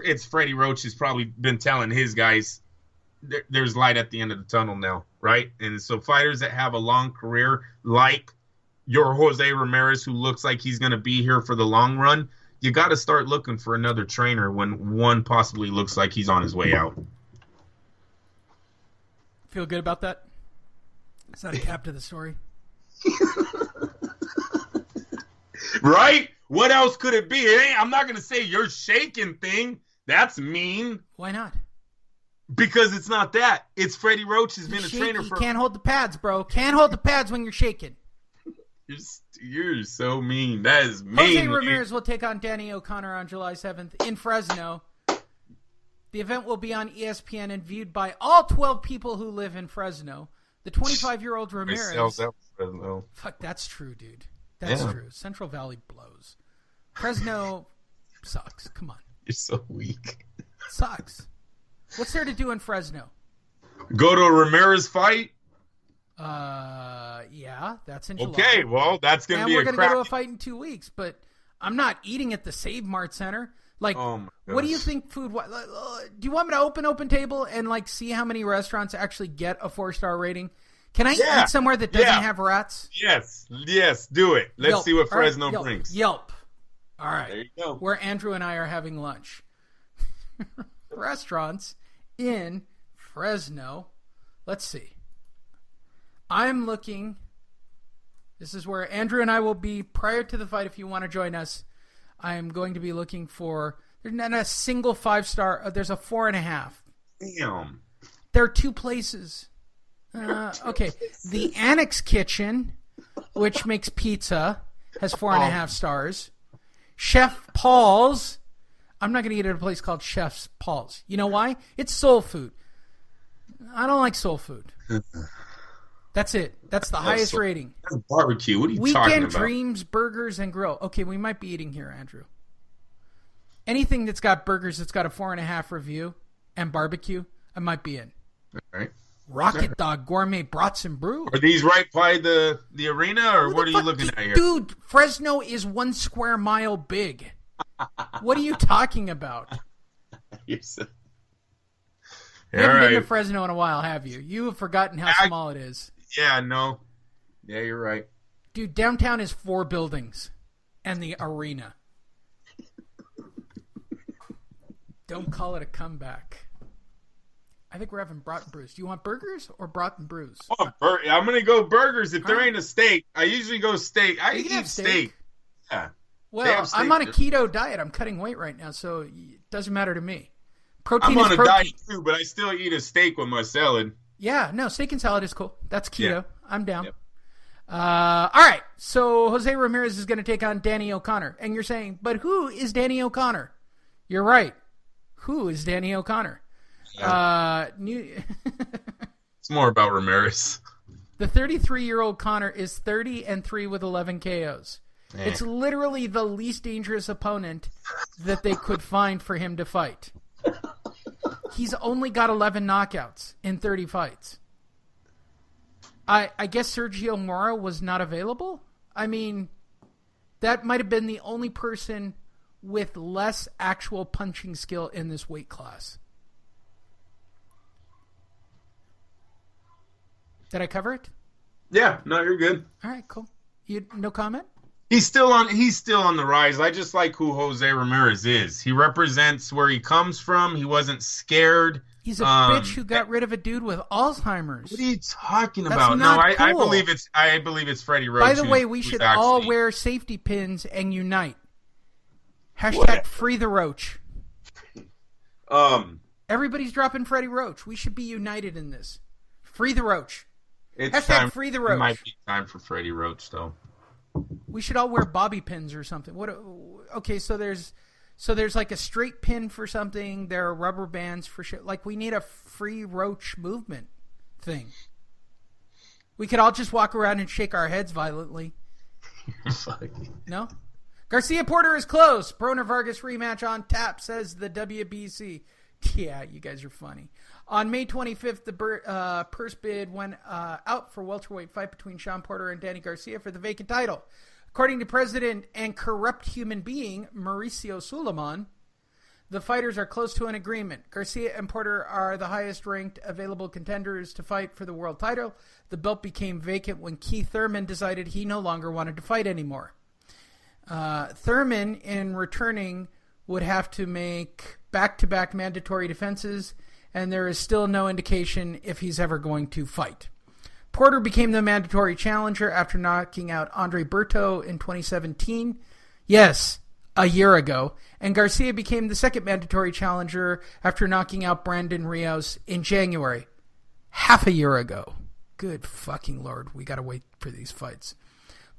it's Freddie Roach has probably been telling his guys there's light at the end of the tunnel now, right? And so fighters that have a long career, like your Jose Ramirez, who looks like he's going to be here for the long run, you got to start looking for another trainer when one possibly looks like he's on his way out. Feel good about that? Is that a cap to the story? Right? What else could it be? I'm not going to say you're shaking thing. That's mean. Why not? Because it's not that. It's Freddie Roach has been a trainer for... Can't hold the pads, bro. Can't hold the pads when you're shaking. You're so mean. That is mean. Jose Ramirez will take on Danny O'Connor on July 7th in Fresno. The event will be on ESPN and viewed by all 12 people who live in Fresno. The 25-year-old Ramirez... Fresno. Fuck, that's true, dude. That's true. Central Valley blows. Fresno sucks. Come on. You're so weak. Sucks. What's there to do in Fresno? Go to a Ramirez fight? Yeah, that's in July. Okay, well, that's going to be a crap. And we're going to go to a fight in 2 weeks, but I'm not eating at the Save Mart Center. Like, what do you think food... do you want me to open table and, like, see how many restaurants actually get a 4-star rating? Can I eat somewhere that doesn't have rats? Yes, do it. Let's see what Fresno brings. Yelp. All right. There you go. Where Andrew and I are having lunch. Restaurants in Fresno. Let's see. I'm looking. This is where Andrew and I will be prior to the fight. If you want to join us, I am going to be looking for. There's not a single 5-star. There's a 4.5. Damn. There are 2 places. Okay. The Annex Kitchen, which makes pizza, has 4.5 stars. Chef Paul's. I'm not going to eat at a place called Chef Paul's. You know why? It's soul food. I don't like soul food. That's it. That's the highest rating. That's barbecue. What are you talking about? Weekend Dreams, Burgers, and Grill. Okay, we might be eating here, Andrew. Anything that's got burgers that's got a 4.5 review and barbecue, I might be in. All right. Rocket Dog Gourmet Brats and Brew. Are these right by the arena, or what are you looking at here? Dude, Fresno is 1 square mile big. What are you talking about? You haven't been to Fresno in a while, have you? You have forgotten how small it is. Yeah, no. Yeah, you're right. Dude, downtown is 4 buildings and the arena. Don't call it a comeback. I think we're having brat and brews. Do you want burgers or brat and brews? Oh, I'm going to go burgers. If there ain't a steak, I usually go steak. I eat steak. Yeah. Well, I'm on a keto diet. I'm cutting weight right now, so it doesn't matter to me. Protein I'm on is a diet too, but I still eat a steak with my salad. Yeah, no, steak and salad is cool. That's keto. Yeah. I'm down. Yep. All right, so Jose Ramirez is going to take on Danny O'Connor. And you're saying, but who is Danny O'Connor? You're right. Who is Danny O'Connor? Yeah. It's more about Ramirez. The 33-year-old Connor is 30-3 with 11 KOs. It's literally the least dangerous opponent that they could find for him to fight. He's only got 11 knockouts in 30 fights. I guess Sergio Mora was not available? I mean, that might have been the only person with less actual punching skill in this weight class. Did I cover it? Yeah, no, you're good. All right, cool. No comment? He's still on the rise. I just like who Jose Ramirez is. He represents where he comes from. He wasn't scared. He's a bitch who got rid of a dude with Alzheimer's. What are you talking about? No, I believe it's Freddie Roach. By the way, we should all wear safety pins and unite. Hashtag free the Roach. Everybody's dropping Freddie Roach. We should be united in this. Free the Roach. Hashtag free the Roach. It might be time for Freddie Roach, though. We should all wear bobby pins or something. Okay, so there's like a straight pin for something. There are rubber bands for shit. Like, we need a free Roach movement thing. We could all just walk around and shake our heads violently. No? Garcia-Porter is close. Broner-Vargas rematch on tap, says the WBC. Yeah, you guys are funny. On May 25th, the purse bid went out for welterweight fight between Sean Porter and Danny Garcia for the vacant title. According to president and corrupt human being Mauricio Suleiman, The fighters are close to an agreement. Garcia and Porter are the highest-ranked available contenders to fight for the world title. The belt became vacant when Keith Thurman decided he no longer wanted to fight anymore. Thurman, in returning, would have to make back-to-back mandatory defenses, and there is still no indication if he's ever going to fight. Porter became the mandatory challenger after knocking out Andre Berto in 2017. Yes, a year ago. And Garcia became the second mandatory challenger after knocking out Brandon Rios in January. Half a year ago. Good fucking Lord, we gotta wait for these fights.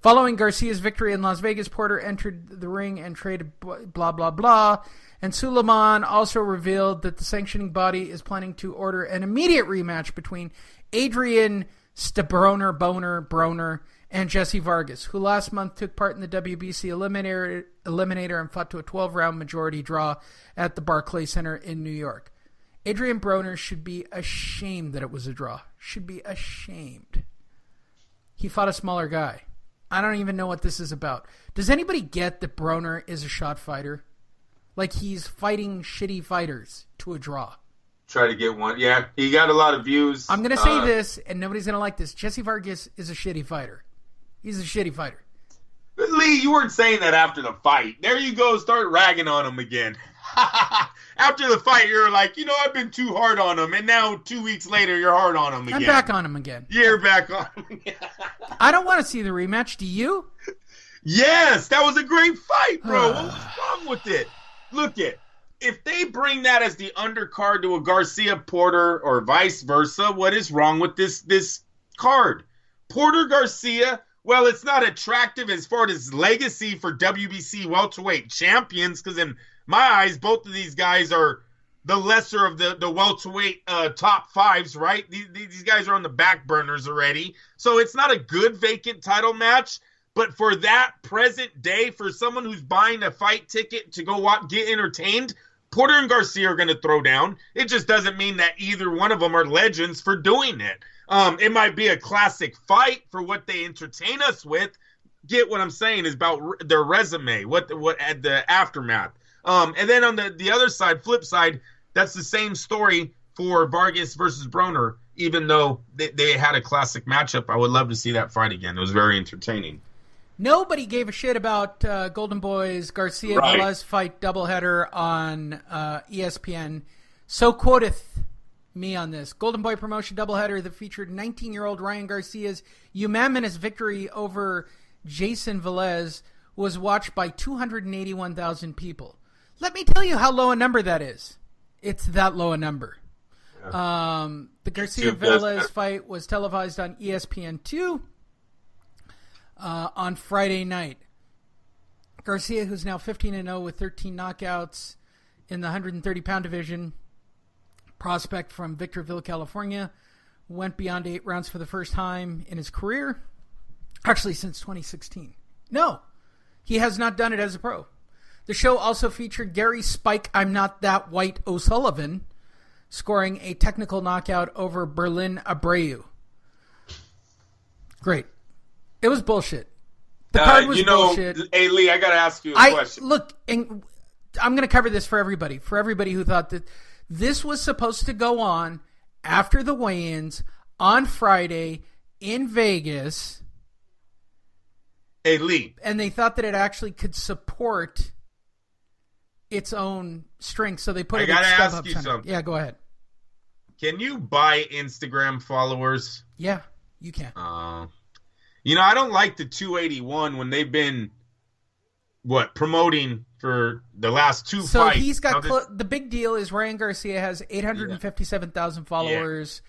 Following Garcia's victory in Las Vegas, Porter entered the ring and traded blah, blah, blah. And Suleiman also revealed that the sanctioning body is planning to order an immediate rematch between Adrian Broner, and Jesse Vargas, who last month took part in the WBC Eliminator and fought to a 12-round majority draw at the Barclays Center in New York. Adrian Broner should be ashamed that it was a draw. Should be ashamed. He fought a smaller guy. I don't even know what this is about. Does anybody get that Broner is a shot fighter? Like he's fighting shitty fighters to a draw. Try to get one. Yeah, he got a lot of views. I'm going to say this, and nobody's going to like this. Jesse Vargas is a shitty fighter. He's a shitty fighter. Lee, you weren't saying that after the fight. There you go, start ragging on him again. After the fight, you're like, I've been too hard on him, and now 2 weeks later, you're hard on him again. I'm back on him again. You're back on him again. I don't want to see the rematch. Do you? Yes, that was a great fight, bro. What was wrong with it? Look it. If they bring that as the undercard to a Garcia-Porter or vice versa, what is wrong with this card? Porter-Garcia, well, it's not attractive as far as legacy for WBC welterweight champions, because in my eyes, both of these guys are the lesser of the welterweight top fives, right? These guys are on the back burners already. So it's not a good vacant title match. But for that present day, for someone who's buying a fight ticket to go out, get entertained, Porter and Garcia are going to throw down. It just doesn't mean that either one of them are legends for doing it. It might be a classic fight for what they entertain us with. Get what I'm saying is about their resume, what at the aftermath. And then on the other side, flip side, that's the same story for Vargas versus Broner. Even though they had a classic matchup, I would love to see that fight again. It was very entertaining. Nobody gave a shit about Golden Boy's Garcia-Velez fight doubleheader on ESPN. So quoteth me on this. Golden Boy promotion doubleheader that featured 19-year-old Ryan Garcia's unanimous victory over Jason Velez was watched by 281,000 people. Let me tell you how low a number that is. It's that low a number. Yeah. The Garcia-Velez fight was televised on ESPN2. On Friday night. Garcia, who's now 15-0 with 13 knockouts in the 130-pound division, prospect from Victorville, California, went beyond 8 rounds for the first time in his career, actually since 2016. No, he has not done it as a pro. The show also featured Gary Spike I'm Not That White O'Sullivan scoring a technical knockout over Berlin Abreu. Great. It was bullshit. The card was bullshit. Hey, Lee, I got to ask you a question. Look, and I'm going to cover this for everybody who thought that this was supposed to go on after the weigh-ins on Friday in Vegas. Hey, Lee. And they thought that it actually could support its own strength, so they put it at StubHub. I got to ask you something. Yeah, go ahead. Can you buy Instagram followers? Yeah, you can. I don't like the 281 when they've been, promoting for the last two fights. So he's got, the big deal is Ryan Garcia has 857,000 followers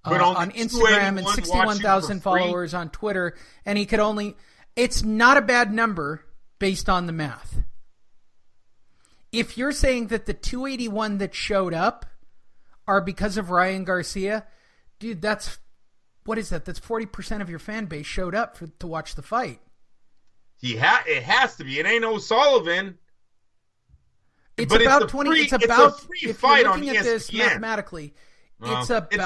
on Instagram and 61,000 followers on Twitter. And he could it's not a bad number based on the math. If you're saying that the 281 that showed up are because of Ryan Garcia, dude, what is that? That's 40% of your fan base showed up to watch the fight. It has to be. It ain't O'Sullivan. It's about 20. It's about. If you're looking at this mathematically, it's a free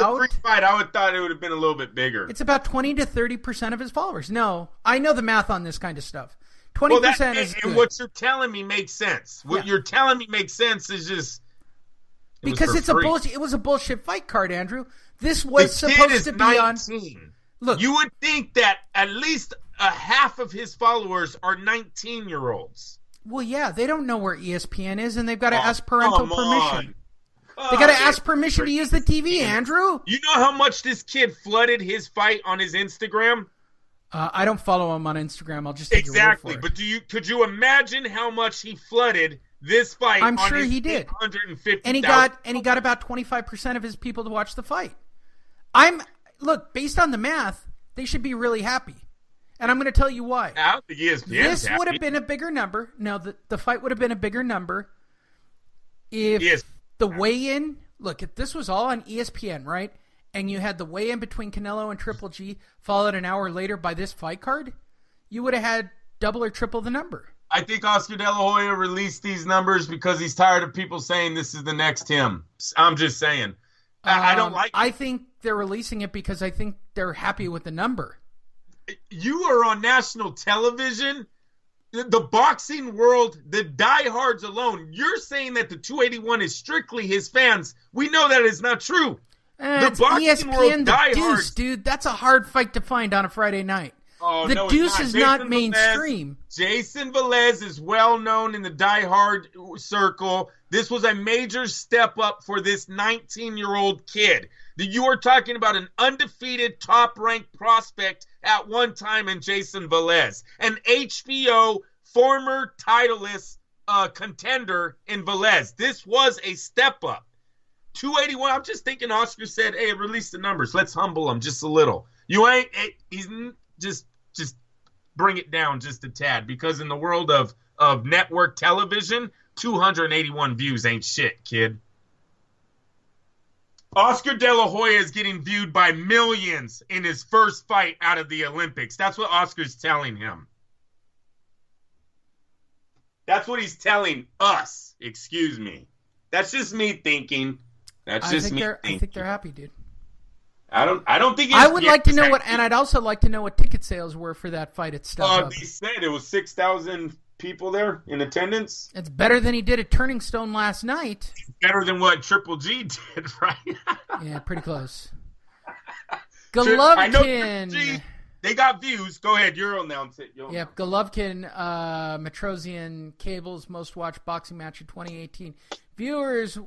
fight. I would thought it would have been a little bit bigger. It's about 20 to 30% of his followers. No, I know the math on this kind of stuff. 20% is good. And what you're telling me makes sense. What you're telling me makes sense is just because it's free. It was a bullshit fight card, Andrew. This was supposed to be 19. On. Look, you would think that at least a half of his followers are 19-year-olds. Well, yeah, they don't know where ESPN is, and they've got to ask parental permission. They got to ask permission to use the TV, Andrew. You know how much this kid flooded his fight on his Instagram? I don't follow him on Instagram. I'll just take your word for it. But could you imagine how much he flooded this fight? I'm sure he did. And he got about 25% of his people to watch the fight. Look, based on the math, they should be really happy. And I'm going to tell you why. I don't think ESPN's this happy. would have been a bigger number. No, the fight would have been a bigger number if the weigh-in. Look, if this was all on ESPN, right? And you had the weigh-in between Canelo and Triple G followed an hour later by this fight card, you would have had double or triple the number. I think Oscar De La Hoya released these numbers because he's tired of people saying this is the next him. I'm just saying. I don't like it. I think they're releasing it because I think they're happy with the number. You are on national television. The boxing world, the diehards alone, you're saying that the 281 is strictly his fans. We know that is not true. It's ESPN The Deuce, dude. That's a hard fight to find on a Friday night. Oh, the Deuce is not mainstream. Jason Velez is well known in the diehard circle. This was a major step up for this 19-year-old kid. You are talking about an undefeated top-ranked prospect at one time in Jason Velez, an HBO former titleist contender in Velez. This was a step up. 281. I'm just thinking Oscar said, "Hey, release the numbers. Let's humble him just a little." He's just bring it down just a tad, because in the world of network television, 281 views ain't shit, kid. Oscar De La Hoya is getting viewed by millions in his first fight out of the Olympics. That's what Oscar's telling him. That's what he's telling us. Excuse me. That's just me thinking. I think they're happy, dude. I don't think. I would like to know and I'd also like to know what ticket sales were for that fight at StubHub. They said it was 6,000 people there in attendance. It's better than he did at Turning Stone last night. It's better than what Triple G did, right? Yeah, pretty close. Golovkin. I know Triple G, they got views. Go ahead, you'll announce it. Yep, Golovkin, Matrosian, Cable's most watched boxing match of 2018. Viewers,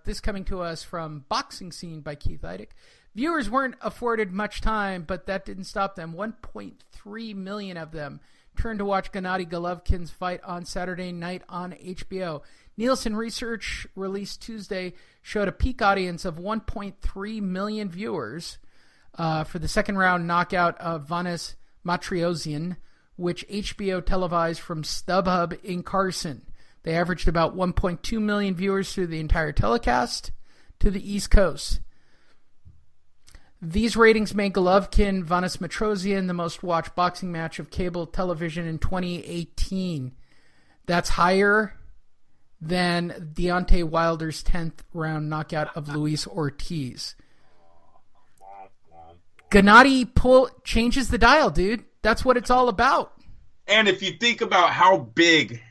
this coming to us from Boxing Scene by Keith Eidick. Viewers weren't afforded much time, but that didn't stop them. 1.3 million of them turned to watch Gennady Golovkin's fight on Saturday night on HBO. Nielsen research released Tuesday showed a peak audience of 1.3 million viewers for the second round knockout of Hovhannisyan, which HBO televised from StubHub in Carson. They averaged about 1.2 million viewers through the entire telecast to the East Coast. These ratings made Golovkin-Hovhannisyan the most watched boxing match of cable television in 2018. That's higher than Deontay Wilder's 10th round knockout of Luis Ortiz. Gennady changes the dial, dude. That's what it's all about. And if you think about how big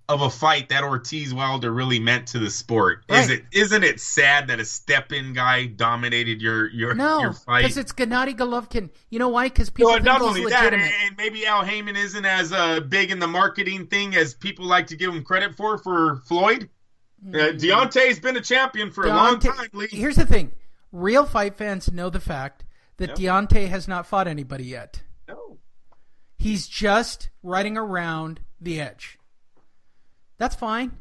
of a fight that Ortiz-Wilder really meant to the sport, right, isn't it sad that a step-in guy dominated your fight? No, because it's Gennady Golovkin. You know why? Because people think he's legitimate. And maybe Al Heyman isn't as big in the marketing thing as people like to give him credit for Floyd. Deontay's been a champion for a long time, Lee. Here's the thing. Real fight fans know the fact that Deontay has not fought anybody yet. No. He's just riding around the edge. That's fine.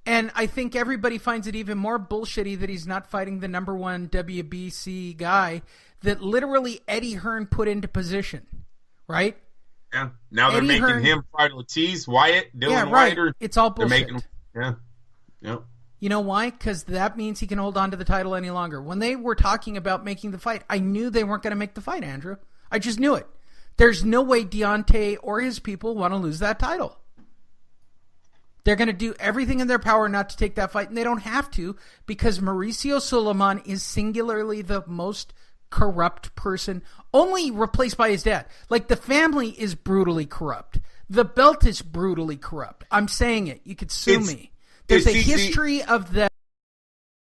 And I think everybody finds it even more bullshitty that he's not fighting the number one WBC guy that literally Eddie Hearn put into position, right? Yeah. Now they're making him fight Ortiz, Wyatt, Dylan Wyatt. Right. It's all bullshit. Yeah. You know why? Because that means he can hold on to the title any longer. When they were talking about making the fight, I knew they weren't going to make the fight, Andrew. I just knew it. There's no way Deontay or his people want to lose that title. They're going to do everything in their power not to take that fight, and they don't have to, because Mauricio Suleiman is singularly the most corrupt person, only replaced by his dad. Like, the family is brutally corrupt. The belt is brutally corrupt. I'm saying it. You could sue me. There's a history of the